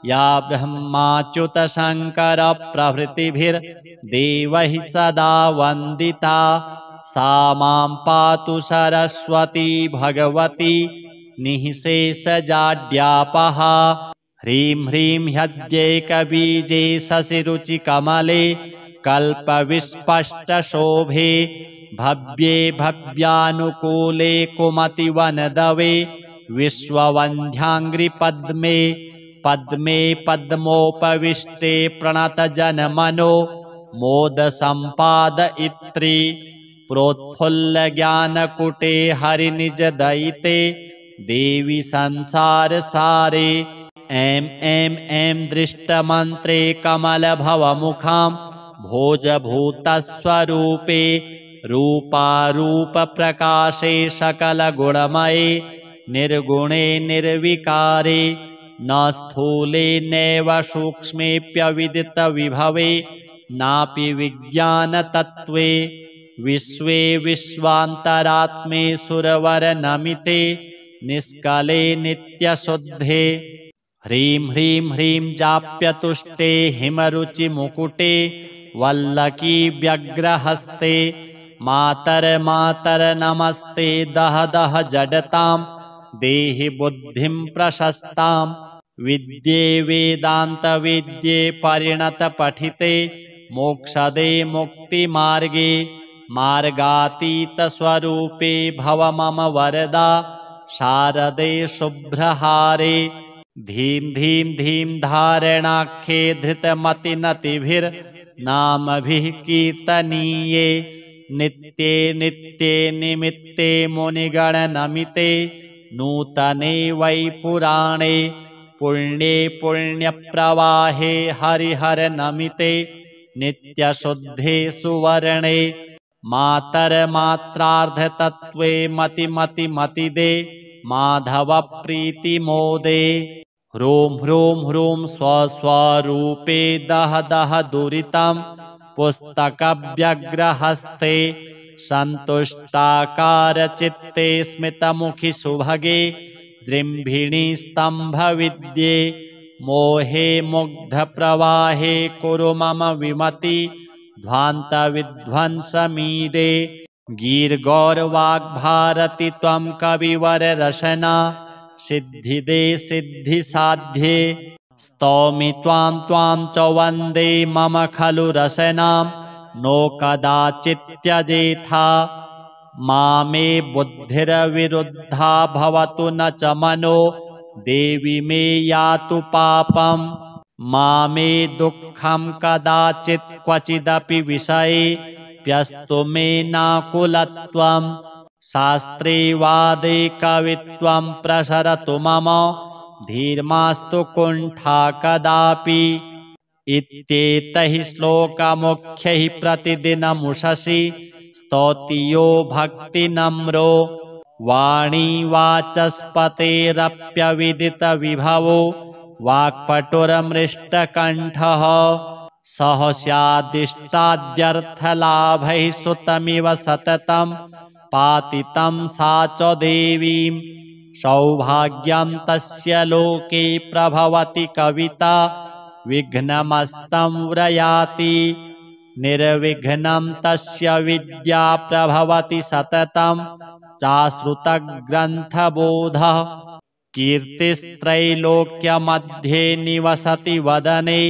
या ब्रह्माच्युतशङ्करप्रभृतिभिर्देवैः सदा वन्दिता सा मां पातु सरस्वती भगवती निःशेषजाड्यापहा ह्रीं ह्रीं ह्यद्यैकबीजे शशिरुचिकमले कल्पविस्पष्टशोभे भव्ये भव्यानुकूले कुमतिवनदवे विश्ववन्ध्याङ्घ्रिपद्मे पद्मे पद्मोपविष्टे प्रणतजनमनो मोदसम्पादयित्री प्रोत्फुल्लज्ञानकुटे हरिनिजदयिते देवी संसारसारे ऐं ऐं ऐं दृष्टमन्त्रे कमलभवमुखां भोजभूतस्वरूपे रूपारूपप्रकाशे सकलगुणमये निर्गुणे निर्विकारे न स्थूले नैव सूक्ष्मेऽप्यविदितविभवे नापि विज्ञानतत्त्वे विश्वे विश्वान्तरात्मे सुरवरनमिते निष्कले नित्यशुद्धे ह्रीं ह्रीं ह्रीं जाप्यतुष्टे हिमरुचिमुकुटे वल्लकी व्यग्रहस्ते मातर्मातर्नमस्ते दह दह जडतां देहि बुद्धिं प्रशस्तां विद्ये वेदान्तविद्ये परिणतपठिते मोक्षदे मुक्तिमार्गे मार्गातीतस्वरूपे भव मम वरदा शारदे शुभ्रहारे धीं धीं धीं धारणाख्ये धृतमतिनतिभिर्नामभिः कीर्तनीये नित्ये नित्ये निमित्ते मुनिगणनमिते नूतने वै पुराणे पुण्ये पुण्यप्रवाहे हरिहरनमिते नित्यशुद्धे सुवर्णे मातर्मात्रार्धतत्त्वे मतिमतिमतिदे माधवप्रीतिमोदे ह्रूं ह्रूं ह्रूं स्वस्वरूपे दह दह दुरितं पुस्तकव्यग्रहस्ते सन्तुष्टाकारचित्ते स्मितमुखि सुभगे दृम्भिणी स्तम्भविद्ये मोहे मुग्धप्रवाहे कुरु मम विमति ध्वान्तविध्वंसमीडे गीर्गौरवाग्भारति त्वं कविवररशना सिद्धिदे सिद्धिसाध्ये स्तौमि त्वां त्वां च वन्दे मम खलु रसनां नो कदाचित्यजेथा मामे बुद्धिर्विरुद्धा भवतु न च मनो देवि मे यातु पापं मामे दुःखं कदाचित् क्वचिदपि विषये प्यस्तु मे नाकुलत्वं शास्त्रे वादे कवित्वं प्रसरतु मम धीर्मास्तु कुण्ठा कदापि इत्येतैः श्लोकमुख्यैः प्रतिदिनमुषसि स्तौतियो भक्तिनम्रो वाणी वाचस्पतेरप्यविदितविभवो वाक्पटुरमृष्टकण्ठः सह स्यादिष्टाद्यर्थलाभैः सुतमिव सततं पातितं सा च देवीं सौभाग्यं तस्य लोके प्रभवति कविता विघ्नमस्तं व्रयाति निर्विघ्नं तस्य विद्या प्रभवति सततं चाश्रुतग्रन्थबोधः कीर्तिस्त्रैलोक्यमध्ये निवसति वदने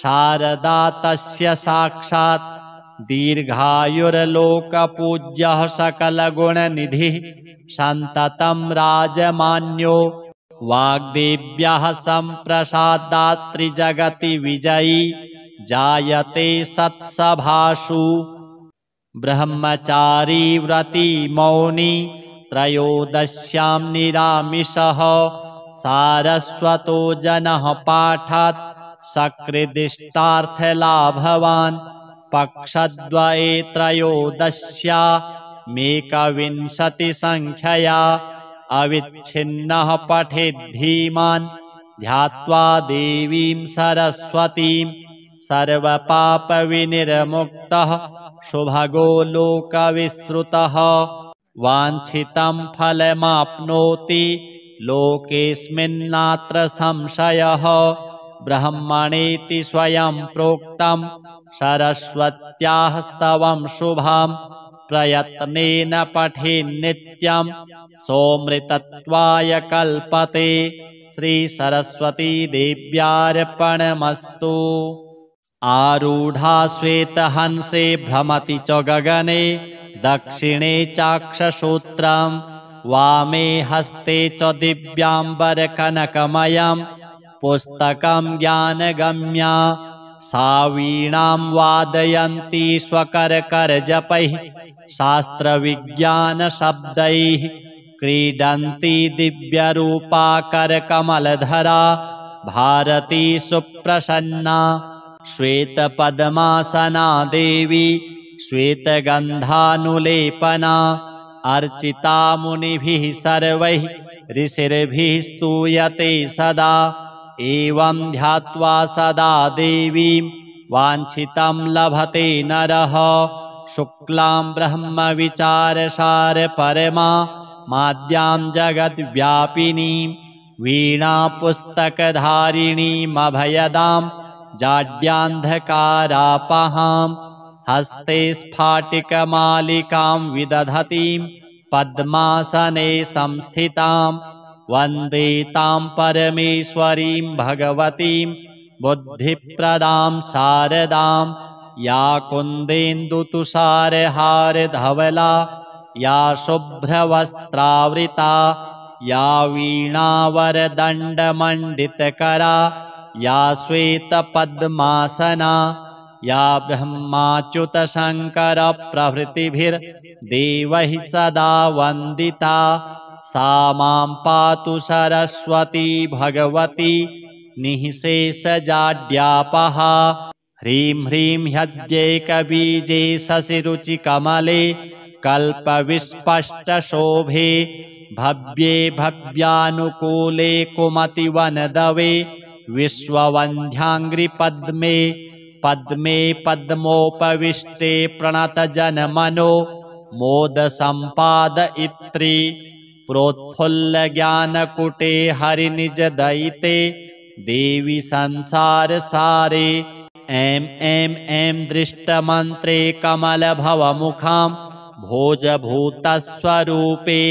शारदा तस्य साक्षात् दीर्घायुर्लोकपूज्यः सकलगुणनिधिः सन्ततं राजमान्यो वाग्देव्याः सम्प्रसादात्रिजगति विजयी जायते सत्सभासु ब्रह्मचारी व्रती मौनी त्रयोदश्यां निरामिषः सारस्वतो जनः पाठात् सकृदिष्टार्थलाभवान् पक्षद्वये त्रयोदश्यामेकविंशतिसङ्ख्यया अविच्छिन्नः पठेद्धीमान् ध्यात्वा देवीं सरस्वतीं सर्वपापविनिर्मुक्तः शुभगो लोकविश्रुतः वाञ्छितं फलमाप्नोति लोकेऽस्मिन्नात्र संशयः ब्रह्मणेति स्वयं प्रोक्तं सरस्वत्याः स्तवं शुभं प्रयत्नेन पठेन्नित्यं सोऽमृतत्वाय कल्पते श्रीसरस्वतीदेव्यार्पणमस्तु। आरूढा श्वेतहंसे भ्रमति च गगने दक्षिणे चाक्षसूत्रं वामे हस्ते च दिव्याम्बरकनकमयं पुस्तकं ज्ञानगम्या सा वीणां वादयन्ती स्वकरकरजपैः शास्त्रविज्ञानशब्दैः क्रीडन्ती दिव्यरूपा करकमलधरा भारती सुप्रसन्ना श्वेतपद्मासना देवी श्वेतगन्धानुलेपना अर्चिता मुनिभिः सर्वैः ऋषिर्भिः स्तूयते सदा एवं ध्यात्वा सदा देवीं वाञ्छितं लभते नरः शुक्लां ब्रह्मविचारसारपरमा माद्यां जगद्व्यापिनीं वीणापुस्तकधारिणीमभयदां जाड्यान्धकारापहां हस्ते स्फाटिकमालिकां विदधतीं पद्मासने संस्थितां वन्दे तां परमेश्वरीं भगवतीं बुद्धिप्रदां शारदां या कुन्देन्दुतुषारहारधवला या शुभ्रवस्त्रावृता या वीणावरदण्डमण्डितकरा या श्वेतपद्मासना या ब्रह्माच्युतशङ्करप्रभृतिभिर्देवैः सदा वन्दिता सा मां पातु सरस्वती भगवती निःशेषजाड्यापहा ह्रीं ह्रीं ह्यद्यैकबीजे शशिरुचिकमले कल्पविस्पष्टशोभे भव्ये भव्यानुकूले कुमतिवनदवे विश्ववन्ध्याङ्घ्रिपद्मे पद्मे पद्मोपविष्टे प्रणतजनमनो मोदसम्पादयित्री प्रोत्फुल्लज्ञानकुटे हरिनिजदयिते देवी संसारसारे ऐं ऐं ऐं दृष्टमन्त्रे कमलभवमुखां भोजभूतस्वरूपे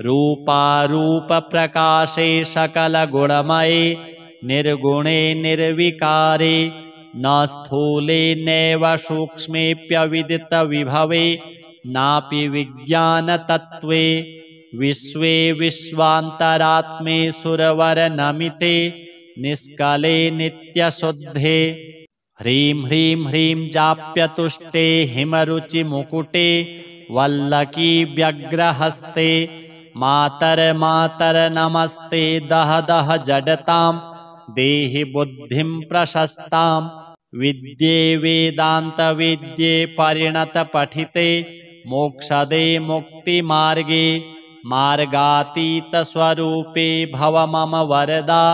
रूपारूपप्रकाशे सकलगुणमये निर्गुणे निर्विकारे न स्थूले नैव सूक्ष्मेऽप्यविदितविभवे नापि विज्ञानतत्त्वे विश्वे विश्वान्तरात्मे सुरवरनमिते निष्कले नित्यशुद्धे ह्रीं ह्रीं ह्रीं जाप्यतुष्टे हिमरुचिमुकुटे वल्लकी व्यग्रहस्ते मातर नमस्ते दह दह जडतां देहि बुद्धिं प्रशस्तां विद्ये वेदान्तविद्ये परिणतपठिते मोक्षदे मुक्तिमार्गे मार्गातीतस्वरूपे भव मम वरदा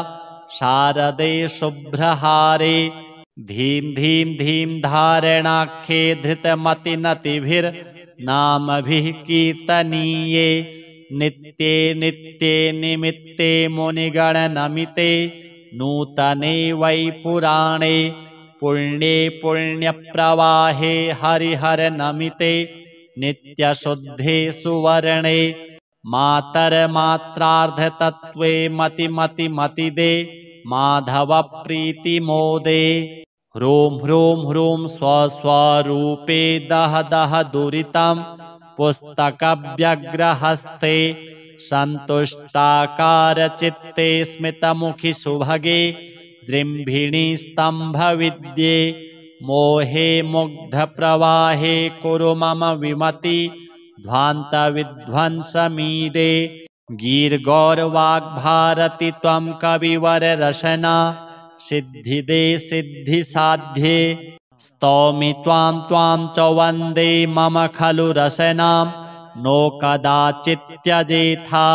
शारदे शुभ्रहारे धीं धीं धीं धारणाख्ये धृतमतिनतिभिर्नामभिः कीर्तनीये नित्ये नित्ये निमित्ते मुनिगणनमिते नूतने वै पुराणे पुण्ये पुण्यप्रवाहे हरिहरनमिते नित्यशुद्धे सुवर्णे मातर्मात्रार्धतत्त्वे मतिमतिमतिदे माधवप्रीतिमोदे ह्रूं ह्रूं ह्रूं स्वस्वरूपे दह दह दुरितं पुस्तकव्यग्रहस्ते सन्तुष्टाकारचित्ते स्मितमुखि सुभगे जृम्भिणी स्तम्भविद्ये मोहे मुग्धप्रवाहे कुरु मम विमति ध्वान्तविध्वंसमीडे गीर्गौरवाग्भारति त्वं कविवररशना सिद्धिदे सिद्धिसाध्ये स्तौमि त्वां त्वां च वन्दे मम खलु रसनां नो कदाचित्यजेथा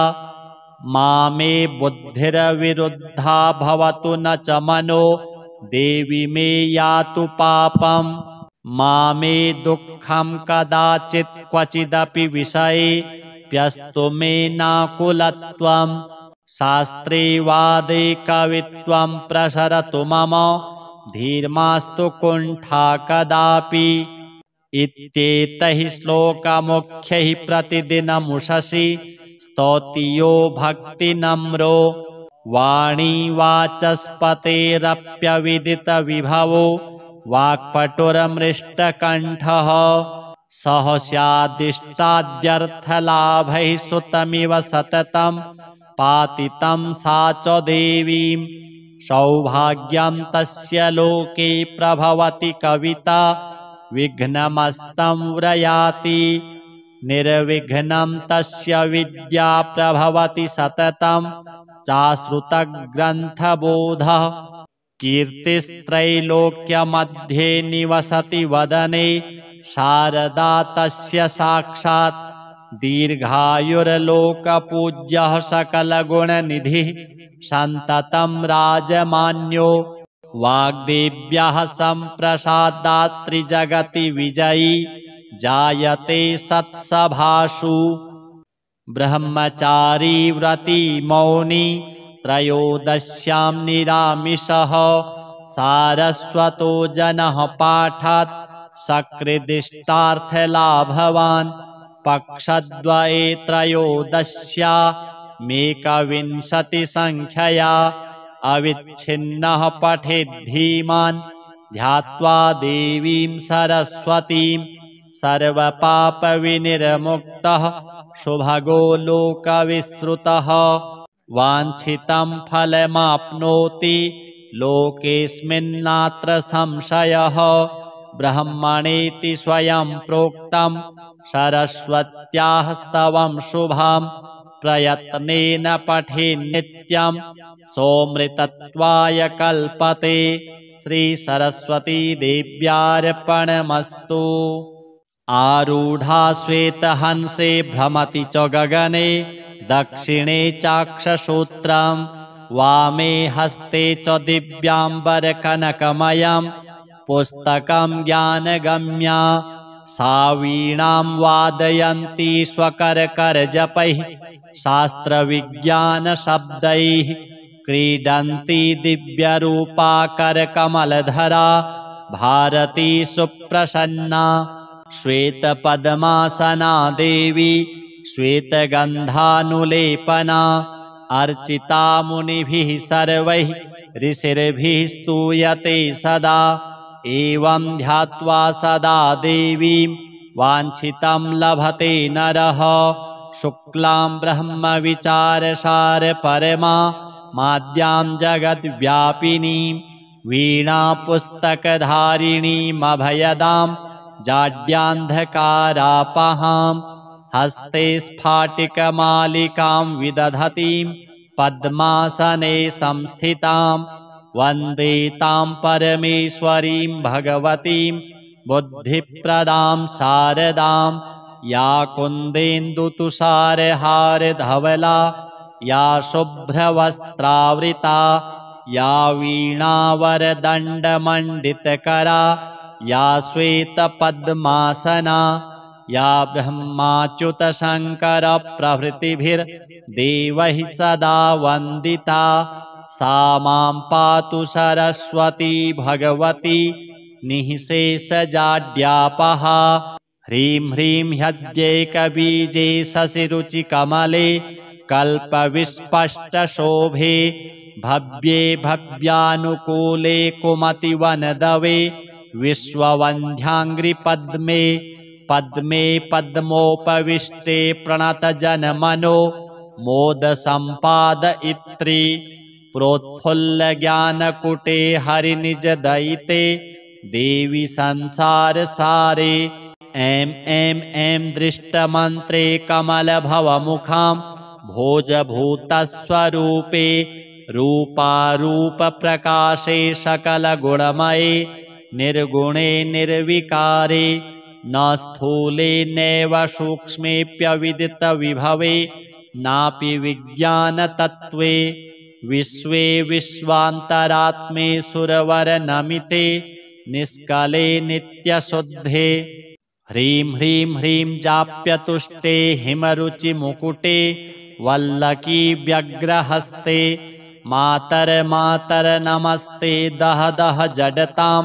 मामे बुद्धिर्विरुद्धा भवतु न च मनो देवि मे यातु पापं मामे दुःखं कदाचित् क्वचिदपि विषये प्यस्तु मे नाकुलत्वं शास्त्रे वादे कवित्वं प्रसरतु मम धीर्मास्तु कुण्ठा कदापि इत्येतैः श्लोकमुख्यैः प्रतिदिनमुषसि स्तौति यो भक्तिनम्रो वाणी वाचस्पतेरप्यविदितविभवो वाक्पटुरमृष्टकण्ठः सह स्यादिष्टाद्यर्थलाभैः सुतमिव सततं पातितं सा च देवीं सौभाग्यं तस्य लोके प्रभवति कविता विघ्नमस्तं व्रयाति निर्विघ्नं तस्य विद्या प्रभवति सततं चाश्रुतग्रन्थबोधः कीर्तिस्त्रैलोक्यमध्ये निवसति वदने शारदा तस्य साक्षात् दीर्घायुर्लोकपूज्यः सकलगुणनिधिः सन्ततं राजमान्यो वाग्देव्यः सम्प्रसादात् त्रिजगति विजयी जायते सत्सभासु ब्रह्मचारी व्रती मौनी त्रयोदश्यां निरामिषः सारस्वतो जनः पाठात् सकृदिष्टार्थलाभवान् पक्षद्वये त्रयोदश्यामेकविंशतिसङ्ख्यया अविच्छिन्नः पठेद्धीमान् ध्यात्वा देवीं सरस्वतीं सर्वपापविनिर्मुक्तः शुभगो लोकविश्रुतः वाञ्छितं फलमाप्नोति लोकेऽस्मिन्नात्र संशयः ब्रह्मणेति स्वयं प्रोक्तं सरस्वत्याः स्तवं शुभां प्रयत्नेन पठेन्नित्यं सोऽमृतत्वाय कल्पते श्रीसरस्वतीदेव्यार्पणमस्तु। आरूढा श्वेतहंसे भ्रमति च गगने दक्षिणे चाक्षसूत्रं वामे हस्ते च दिव्याम्बरकनकमयं पुस्तकं ज्ञानगम्या सा वीणां वादयन्ती स्वकरकरजपैः शास्त्रविज्ञानशब्दैः क्रीडन्ती दिव्यरूपा करकमलधरा भारती सुप्रसन्ना श्वेतपद्मासना देवी श्वेतगन्धानुलेपना अर्चिता मुनिभिः सर्वैः ऋषिर्भिः स्तूयते सदा एवं ध्यात्वा सदा देवीं वाञ्छितं लभते नरः शुक्लां ब्रह्मविचारसारपरमा माद्यां जगद्व्यापिनीं वीणापुस्तकधारिणीमभयदां जाड्यान्धकारापहां हस्ते स्फाटिकमालिकां विदधतीं पद्मासने संस्थितां वन्दे तां परमेश्वरीं भगवतीं बुद्धिप्रदां शारदां या कुन्देन्दुतुषारहारधवला या शुभ्रवस्त्रावृता या वीणावरदण्डमण्डितकरा या श्वेतपद्मासना या ब्रह्माच्युतशङ्करप्रभृतिभिर्देवैः सदा वन्दिता सा मां पातु सरस्वती भगवती निःशेषजाड्यापः। ह्रीं ह्रीं ह्यद्यैकबीजे शशिरुचिकमले कल्पविस्पष्टशोभे भव्ये भव्यानुकूले कुमतिवनदवे विश्ववन्ध्याङ्घ्रिपद्मे पद्मे पद्मोपविष्टे प्रणतजनमनो मोदसम्पादयित्री प्रोत्फुल्लज्ञानकुटे हरिनिजदयिते देवी संसारसारे ऐं ऐं ऐं दृष्टमन्त्रे कमलभवमुखां भोजभूतस्वरूपे रूपारूपप्रकाशे सकलगुणमये निर्गुणे निर्विकारे न स्थूले नैव सूक्ष्मेऽप्यविदितविभवे नापि विज्ञानतत्त्वे विश्वे विश्वान्तरात्मे सुरवरनमिते निष्कले नित्यशुद्धे। ह्रीं ह्रीं ह्रीं जाप्यतुष्टे हिमरुचिमुकुटे वल्लकी व्यग्रहस्ते मातर नमस्ते दह दह जडतां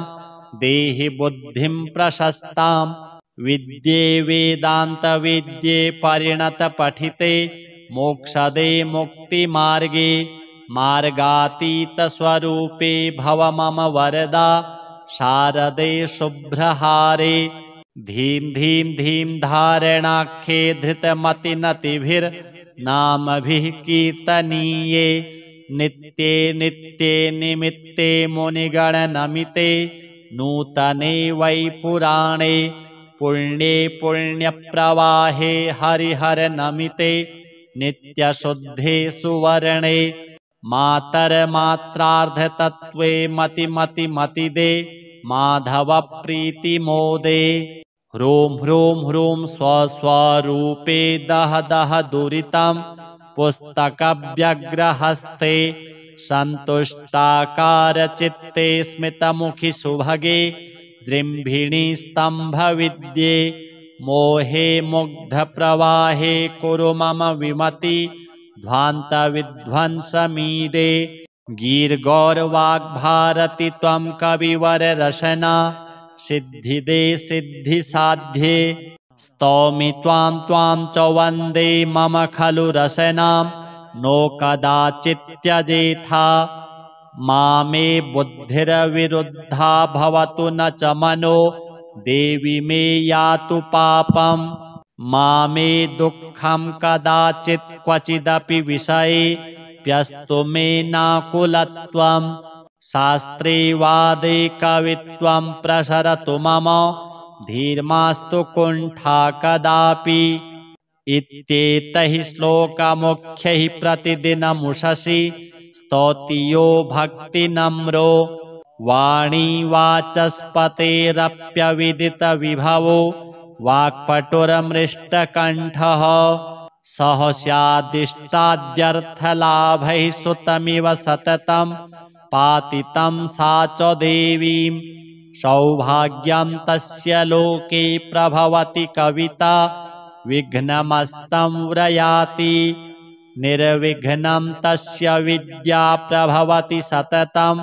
देहि बुद्धिं प्रशस्तां विद्ये वेदान्तविद्ये परिणतपठिते मोक्षदे मुक्तिमार्गे मार्गातीतस्वरूपे भव मम वरदा शारदे शुभ्रहारे। धीं धीं धीं धारणाख्ये धृतमतिनतिभिर्नामभिः कीर्तनीये नित्ये नित्ये निमित्ते मुनिगणनमिते नूतने वै पुराणे पुण्ये पुण्यप्रवाहे हरिहरनमिते नित्यशुद्धे सुवर्णे मातर्मात्रार्धतत्त्वे मतिदे माधवप्रीतिमोदे। ह्रूं ह्रूं ह्रूं स्वस्वरूपे दह दह दुरितं पुस्तकव्यग्रहस्ते सन्तुष्टाकारचित्ते स्मितमुखि सुभगे जृम्भिणी स्तम्भविद्ये मोहे मुग्धप्रवाहे कुरु मम विमति ध्वान्तविध्वंसमीडे। गीर्गौरवाग्भारति त्वं कविवररशना सिद्धिदे सिद्धिसाध्ये स्तौमि त्वां च वन्दे मम खलु रसनां नो कदाचित् त्यजेथा मामे बुद्धिर्विरुद्धा भवतु न च मनो देवि मे यातु पापं मामे दुःखं कदाचित् क्वचिदपि विषये प्यस्तु मे नाकुलत्वं शास्त्रे वादे कवित्वं प्रसरतु मम धीर्मास्तु कुण्ठा कदापि। इत्येतैः श्लोकमुख्यैः प्रतिदिनमुषसि स्तौति यो भक्तिनम्रो वाणी वाचस्पतेरप्यविदितविभवो वाक्पटुरमृष्टकण्ठः सह स्यादिष्टाद्यर्थलाभैः सुतमिव सततं पातितं सा च देवीं सौभाग्यं तस्य लोके प्रभवति कविता विघ्नमस्तं व्रयाति निर्विघ्नं तस्य विद्या प्रभवति सततं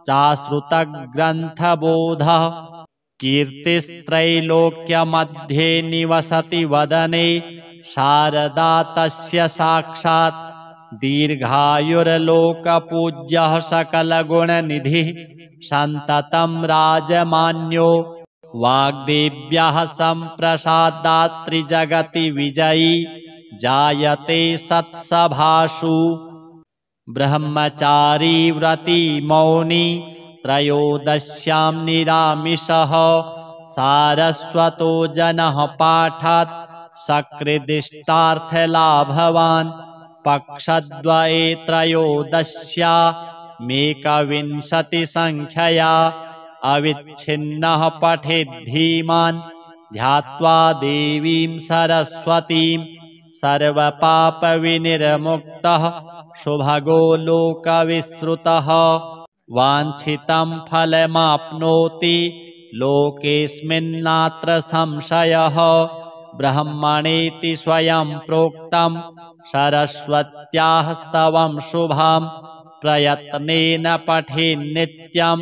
चाश्रुतग्रन्थबोधः कीर्तिस्त्रैलोक्यमध्ये निवसति वदने शारदा तस्य साक्षात् दीर्घायुर्लोकपूज्यः सकलगुणनिधिः सन्ततं राजमान्यो वाग्देव्याः सम्प्रसादात् त्रिजगति विजयी जायते सत्सभासु ब्रह्मचारी व्रती मौनी त्रयोदश्यां निरामिषः सारस्वतो जनः पाठात् सकृदिष्टार्थलाभवान् पक्षद्वये त्रयोदश्यामेकविंशतिसङ्ख्यया अविच्छिन्नः पठेद्धीमान् ध्यात्वा देवीं सरस्वतीं सर्वपापविनिर्मुक्तः सुभगो लोकविश्रुतः वाञ्छितं फलमाप्नोति लोकेऽस्मिन्नात्र संशयः ब्रह्मणेति स्वयं प्रोक्तं सरस्वत्याः स्तवं शुभं प्रयत्नेन पठेन्नित्यं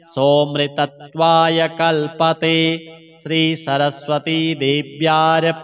सोऽमृतत्वाय कल्पते। श्री सरस्वती देव्यार्पणमस्तु।